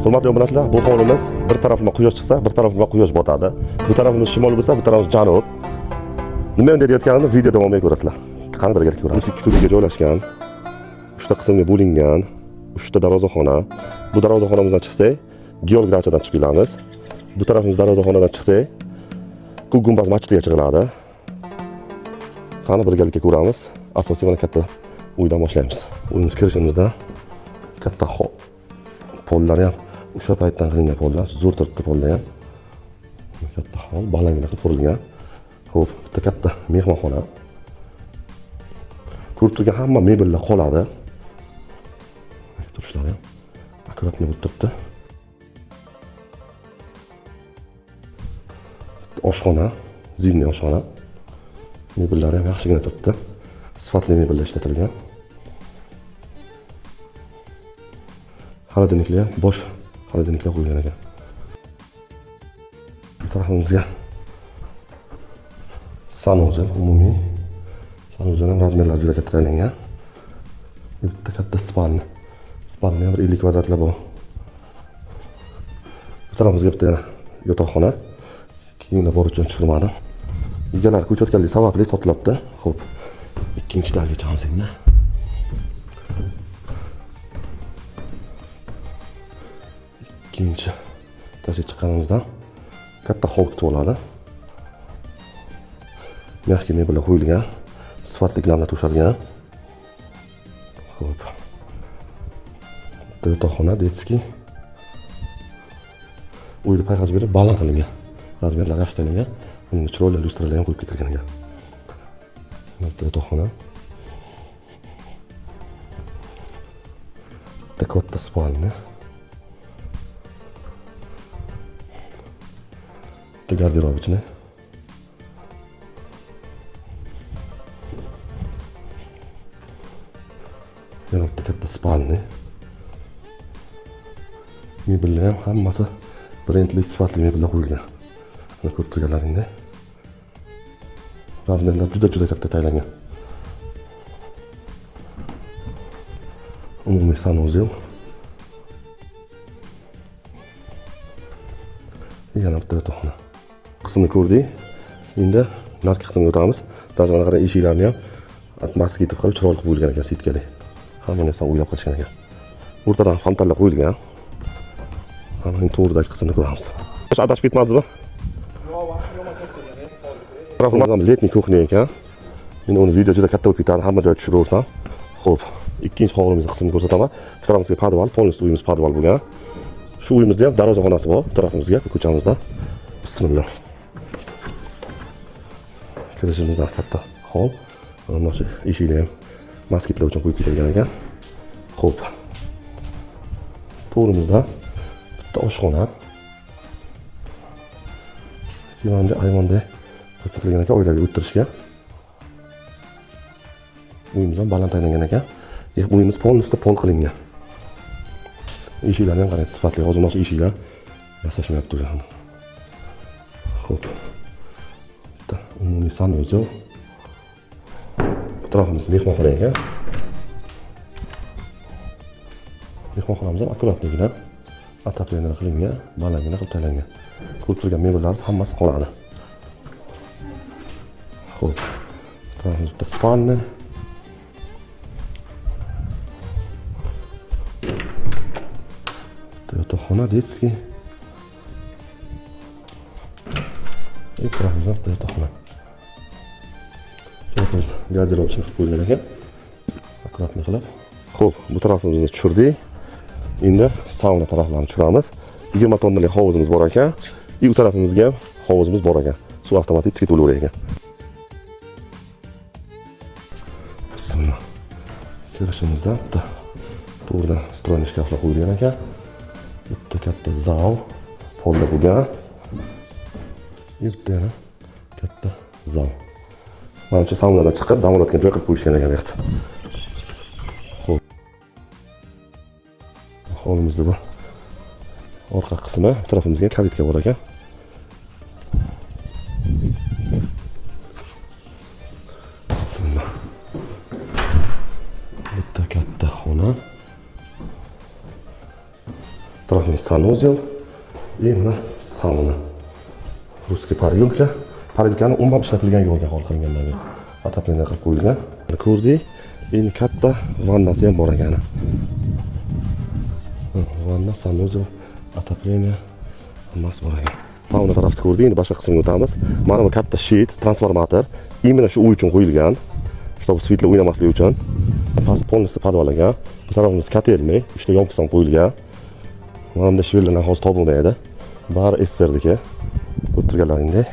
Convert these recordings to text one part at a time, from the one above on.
Hurmatli obunachilar, bu hovlimiz bir tarafidan quyosh chiqsa, bir tarafidan quyosh botadi. Bu tarafimiz shimol bo'lsa, bu tarafimiz janub. Nima endi deyotganimni video davomida ko'rasizlar. Qani birgalikda ko'ramiz. Ikki studiyaga joylashgan. 3 ta qismga bo'lingan. 3 ta darvozaxona. Bu darvozaxonamizdan chiqsak, Georgdachadan chiqib kelamiz. Bu tarafimiz darvozaxonadan chiqsak, Ko'k gumbaz masjidiga chiqiladi. Qani birgalikda ko'ramiz. Asosiy mana katta uydan boshlaymiz. Uyimiz kirishimizda katta pollar ham o'sha paytdan qilingan pollar, zo'r turibdi pollar ham. Katta hol, balangina qilib qurilgan. Xo'p, bitta katta mehmonxona. Ko'rib turgan hamma mebellar qoladi. Turishlar ham akkuratni bo'lib turibdi. Oshxona, zimniy oshxona. Mebellar ham yaxshigina turibdi. Sifatli mebellar ishlatilgan. Xolodilniklar ham bosh xolodilniklar qo'yilgan ekan. Bu tarafimizga sanuzel umumiy. Sanuzel ham razmerlari juda katta tayyorlangan. Bitta katta spalni. Spalni ham 50 kvadratli bu. Bu tarafimizga bitta yana yotoqxona. Kiyimlar bor uchun tushirmadim. Egalar ko'chayotganligi sababli sotilibdi. Xo'p, ikkinchi dalga chiqamiz endi. Ikkinchi tasha chiqqanimizdan katta hol kutib oladi. Mehki mebellar qo'yilgan, sifatli glamlar to'shalgan. Xo'p. Yotoqxona, detski. Uyda payqaz berib baland qilingan. Razmerlar yaxshi tayyorlangan. Bunga chiroyli lyustralar ham qo'yib ketilgan ekan. Yotoqxona. Katta spalni. Garderob ichini. Yana bitta katta spalni. Mebellar ham hammasi brendli sifatli mebellar qo'yilgan. Mana ko'rib turganlaringdek. Razmerlar juda katta tayyorlangan. Umumiy sanuzel. Yana bitta yotoqxona. Qismni ko'rdik. Endi narki qismga o'tamiz. Darvozaga qarab eshiklarni ham atmosfera ketib qolib chiroyli qilib qo'yilgan ekan, sitkali. Hamma narsa o'ylab qilishgan ekan. O'rtadan fontanlar qo'yilgan. Mana endi to'g'ridagi qismni ko'ramiz. Adashib ketmadingizmi? Tarafimizdan letniy kuxnya ekan. Men uni video juda katta bo'lib ketadi, hamma joy tushiraversam. Xo'p, ikkinchi hovlimiz qismini ko'rsataman. Bu tarafimizga podval, полностью uyimiz podval bo'lgan. Shu uyimizda ham darvozaxonasi bor, bu tarafimizga, ko'chamizda. Bismillah. Kirishimizda katta hol. Mana shu eshiklar ham moskitlar uchun qo'yib ketilgan ekan. Xo'p. To'g'rimizda bitta oshxona. Ayvonda qo'yib ketilgan ekan, oilaviy o'tirishga. Uyimiz ham baland tayyorlangan ekan. Uyimiz полностью pol qilingan. Eshiklarni ham qarang, sifatli, hozir o'sha eshiklar yasashmayapti ular. Xo'p. Bitta umumiy sanuzel. Bu tarafimiz mehmonxona ekan. Mehmonxonamiz ham akkuratligina ataplanlar qilingan, balandgina qilib tayyorlangan. Ko'rib turgan mebellarimiz hammasi qoladi. Xo'p. Bu tarafimiz bitta spalni. Yotoqxona, detski. Etrafimizda bitta yotoqxona. Tarafimiz garderob uchun qilib qo'yilgan ekan. Akkuratni qilib. Xo'p, bu tarafimizni tushirdik. Endi sauna taraflarini tushiramiz. 20 tonnalik hovuzimiz bor ekan. U tarafimizga ham hovuzimiz bor ekan. Suv avtomatik ichga to'laverar ekan. Bismillah. Kirishimizda bitta to'g'ridan stroyni shkaflar qo'yilgan ekan. Bitta katta zal, polda bo'lgan. Bitta yana katta zal. Mana shu saunadan chiqib, dam oladigan joy qilib qo'yishgan ekan bu yerda. Xo'p. Hovlimizda bu orqa qismi, tarafimizga kalitka bor ekan. Bismillah. Bitta katta xona. tarafimiz sanuzel и mana sauna. Ruskiy parilka. Parilkani umuman ishlatilganga olgan hol qilingan bu. Atapleniya qilib qo'yilgan. Ko'rdik. Endi katta vannasi ham bor ekan. Vanna, sanuzel, atapleniya hammasi bor ekan. Sauna tarafni ko'rdik. Endi boshqa qismga o'tamiz. Mana bu katta shit, transformator. Именно shu uy uchun qo'yilgan. Чтобы svetlar o'ynamasligi uchun. Past polностью podval ekan. Bu tarafimiz kotelniy, ishda yomkisi ham qo'yilgan. Mana bunday shvellardan hozir topilmaydi. Bari SSR'diki. Ko'rib turganlaringdek.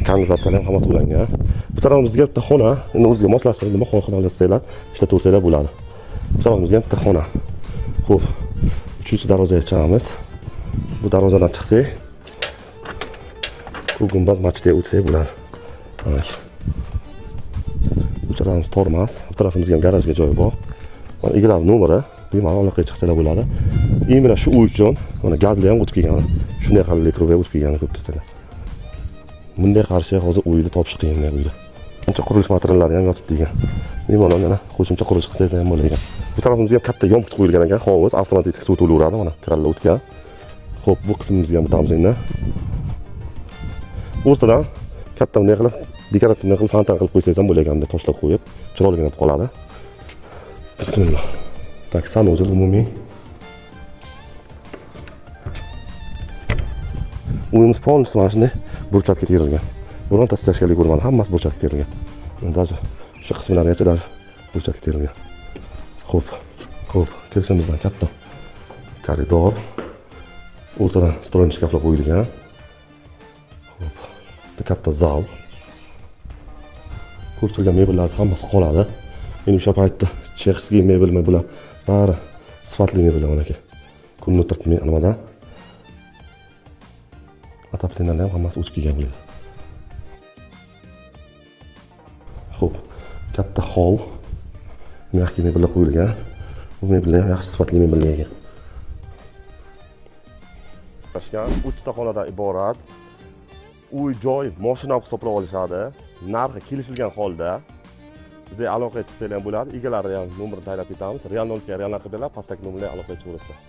Kanalizatsiyalar ham hammasi ulangan. Bu tarafimizga bitta xona, endi o'ziga moslashtirib nima xohlasanglar ishlataversanglar bo'ladi. Bu tarafimizga bitta xona. Xo'p, 3-darvozaga chiqamiz. Bu darvozadan chiqsak, bu gumbaz machitga o'tsak bo'ladi. Bu tarafimiz tormoz, bu tarafimizga ham garajga joy bor. Mana egalar nomeri, bemalol aloqaga chiqsalar bo'ladi. Именно shu uy uchun mana gazli ham o'tib kelgan. Shunday qalin truba o'tib kelgan ko'p tursalar. Bunday qarshi hozir uyni topish qiyin uyda. Qancha qurilish materiallari ham yotibdi degan. Bemalol yana qo'shimcha qurilish qilsangiz ham bo'lar ekan. Bu tarafimizga ham katta yomkis qo'yilgan ekan. Hovuz avtomatik suv to'laveradi mana krallar o'tgan. Xo'p, bu qismimizga ham o'tamiz endi. O'rtadan katta bunday qilib dekorativni qilib fontan qilib qo'ysangiz ham bo'lar ekan, bunday toshlab qo'yib, chiroyli bo'lib qoladi. Bismillah. Tak, sanuzel umumiy. Uyimiz polnis mana shunday burchakka terilgan. Bironta stashkalik bo'lmadi, hammasi burchakka terilgan. Даже shu qismlarigacha даже burchakka terilgan. Xo'p, kirishimizdan katta koridor. O'rtadan stroyni shkaflar qo'yilgan. Xo'p, bitta katta zal. Ko'rib turgan mebellar hammasi qoladi. Endi o'sha paytda chexskiy mebelmi bular bari sifatli mebellar mana aka. Kunni turtmay nimadan atapleniyalar ham hammasi o'tib kelgan bo'ladi. Xo'p, katta hol. Mehki mebellar qo'yilgan. Bu mebellar ham yaxshi sifatli mebellar ekan. Tashkent 3 ta xonadan iborat. Uy joy mashina olib hisoblab olishadi. Narxi kelishilgan holda bizga aloqaga chiqsanglar ham bo'ladi. Egalari ham nomerini tayinlab ketamiz. Real 0 ga real narxi bilan pastdagi nomerlarga aloqaga chiqaverasizlar.